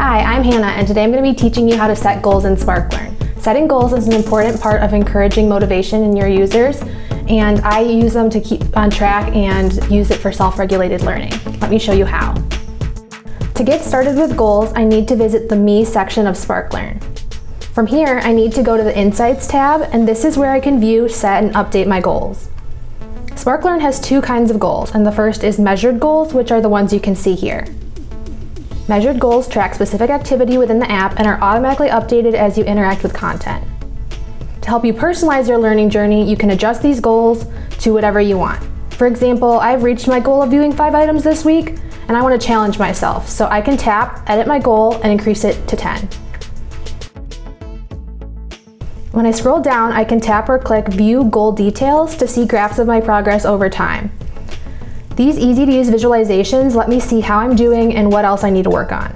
Hi, I'm Hannah, and today I'm going to be teaching you how to set goals in SparkLearn. Setting goals is an important part of encouraging motivation in your users, and I use them to keep on track and use it for self-regulated learning. Let me show you how. To get started with goals, I need to visit the Me section of SparkLearn. From here, I need to go to the Insights tab, and this is where I can view, set, and update my goals. SparkLearn has two kinds of goals, and the first is measured goals, which are the ones you can see here. Measured goals track specific activity within the app and are automatically updated as you interact with content. To help you personalize your learning journey, you can adjust these goals to whatever you want. For example, I've reached my goal of viewing 5 items this week, and I want to challenge myself, so I can tap, edit my goal, and increase it to 10. When I scroll down, I can tap or click View Goal Details to see graphs of my progress over time. These easy-to-use visualizations let me see how I'm doing and what else I need to work on.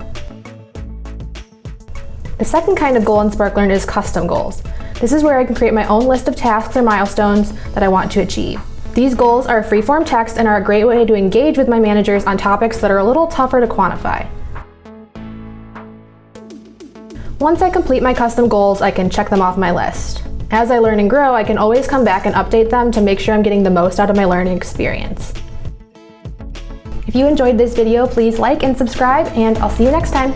The second kind of goal in SparkLearn is custom goals. This is where I can create my own list of tasks or milestones that I want to achieve. These goals are free-form text and are a great way to engage with my managers on topics that are a little tougher to quantify. Once I complete my custom goals, I can check them off my list. As I learn and grow, I can always come back and update them to make sure I'm getting the most out of my learning experience. If you enjoyed this video, please like and subscribe, and I'll see you next time.